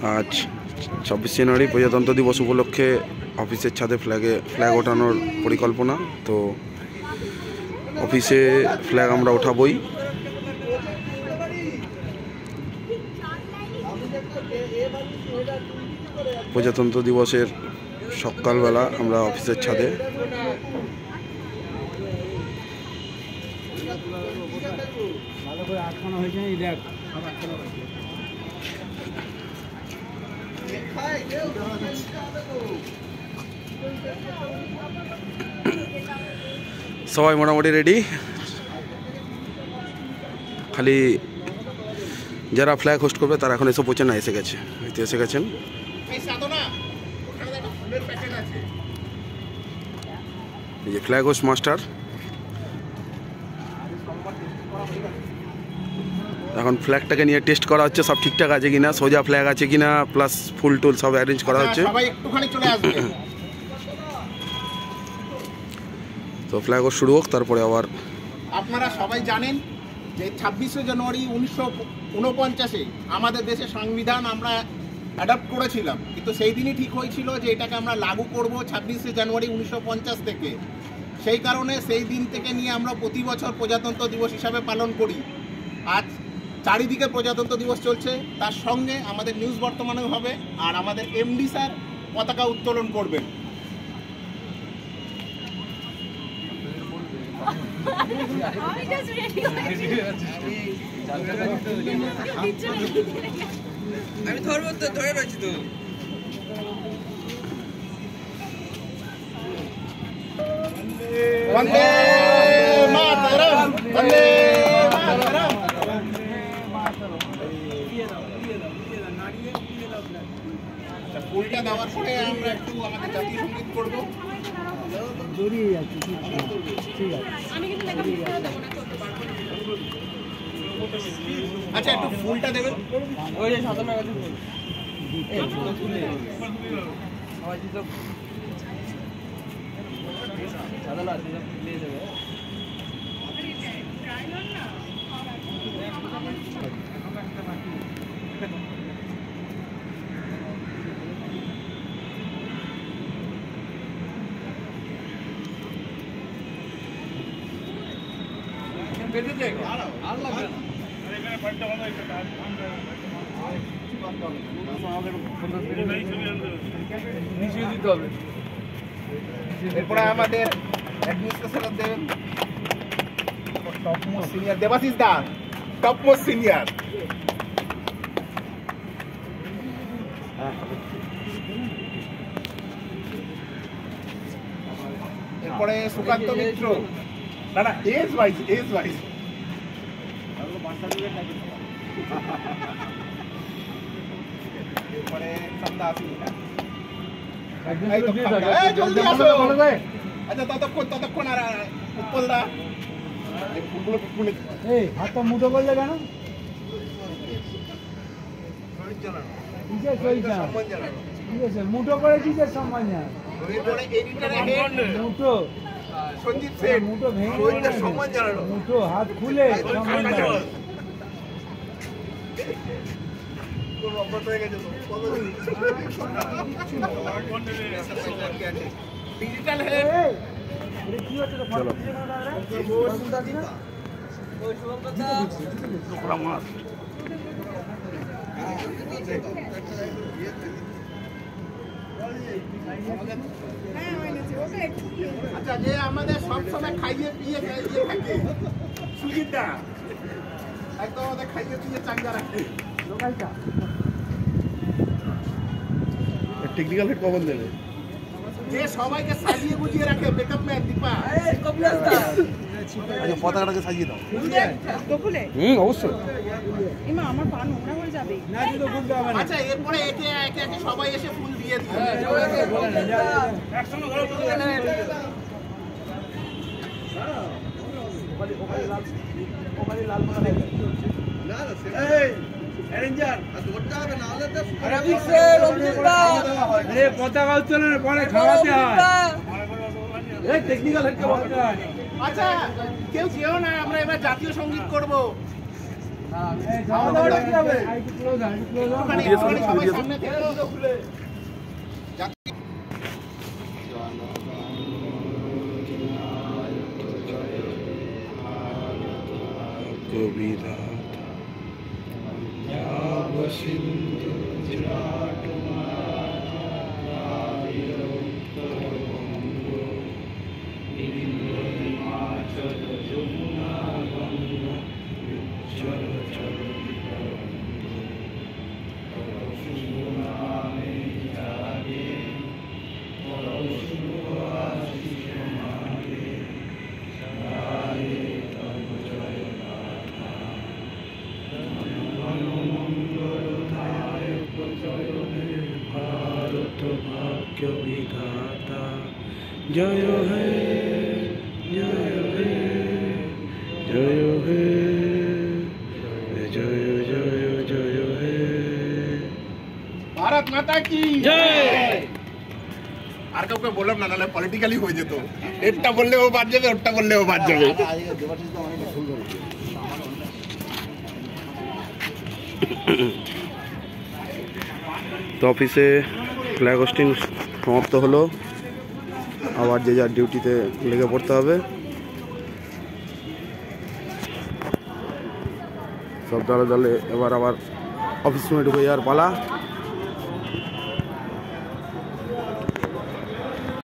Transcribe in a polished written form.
আজ 26 জানুয়ারি প্রজাতন্ত্র দিবস উপলক্ষে অফিসের ছাদে ফ্ল্যাগ ওঠানোর পরিকল্পনা। তো অফিসে ফ্ল্যাগ আমরা ওঠাবই। প্রজাতন্ত্র দিবসের সকালবেলা আমরা অফিসের ছাদে। সবাই মোটামুটি রেডি, খালি যারা ফ্ল্যাগ হোস্ট করবে তারা এখন এসে পৌঁছে না, এসে গেছেন। এই যে ফ্ল্যাগ হোস্ট মাস্টার এখন ফ্ল্যাগটাকে নিয়ে টেস্ট করা হচ্ছে, সব ঠিকঠাক আছে কিনা, সোজা ফ্ল্যাগ আছে কিনা, প্লাস ফুল টুল সব অ্যারেঞ্জ করা হচ্ছে। তো ফ্ল্যাগ হোস্ট শুরু হোক, তারপরে আবার। আপনারা সবাই জানেন যে 26শে জানুয়ারি 1949-এ আমাদের দেশের সংবিধান আমরা অ্যাডপ্ট করেছিলাম, কিন্তু সেই দিনই ঠিক হয়েছিল যে এটাকে আমরা লাগু করব 26শে জানুয়ারি 1950 থেকে। সেই কারণে সেই দিন থেকে নিয়ে আমরা প্রতি বছর প্রজাতন্ত্র দিবস হিসাবে পালন করি। আজ চারিদিকে প্রজাতন্ত্র দিবস চলছে, তার সঙ্গে আমাদের নিউজ বর্তমানেও হবে, আর আমাদের এমডি স্যার পতাকা উত্তোলন করবেন। আমি ধরবো তো, ধরে রয়েছি তো। বন্দে মাতরম, বন্দে মাতরম। ফুলটা দেওয়ার পরে আমরা একটু আমাদের জাতীয় সঙ্গীত করবো। আচ্ছা, একটু ফুলটা দেবেন। ওই যে সাধারণ কাছে ফুল এরপরে আমাদের অ্যাডমিনিস্ট্রেশন দেবেন টপ মোস্ট সিনিয়র দেবাশিস দা, টপ মোস্ট সিনিয়র। এরপরে সুকান্ত মিত্র, না এজ ওয়াইজ এরপরে সন্ধ্যা আসি। আচ্ছা, ততক্ষণ আর উৎপলদা হাতটা মুঠো করলে কেন? মুঠো করে কিসের সম্মান জানানো? মুঠো সঞ্জিত সেন, মুঠো ভেঙে সম্মান জানানো, মুঠো হাত খুলে সম্মান জানানো। ডিজিটাল আচ্ছা, যে আমাদের সবসময় খাইয়ে পিয়ে থাকে সুজিতদা, একদম আমাদের খাইয়ে পিয়ে চাঙ্গা রাখে। টেকনিক্যাল হেড কখন দেবে? যে সবাইকে সাজিয়ে গুজিয়ে রাখে, মেকআপ ম্যান দীপা। আচ্ছা, পতাকাটাকে সাজিয়ে দাও। অবশ্যই। আমার পা নোংরা হয়ে যাবে। আচ্ছা, এরপরে একে একে সবাই এসে ফুল দিয়ে দিবে। পতাকা উত্তোলনের পরে খাওয়াতে হয়। আচ্ছা, কেউ যেও না, আমরা এবার জাতীয় সঙ্গীত করবো। খাওয়া দাওয়াটা কি হবে? আইটি ক্লোজ একটুখানি সবাই সামনে থেকে যাতে विधाता जय हे जय हे जय हे जय जय जय हे भारत माता की जय। আর কাউকে বললাম না, নাহলে পলিটিক্যালি হয়ে যেত। এটা বললে ও বাদ যাবে, ওটা বললে ও বাদ যাবে। তো অফিসে ফ্ল্যাগ হোস্টিং সমাপ্ত হলো, আবার যে যার ডিউটিতে লেগে পড়তে হবে। সব দলে দলে এবার আবার অফিস রুমে ঢুকে যাওয়ার পালা।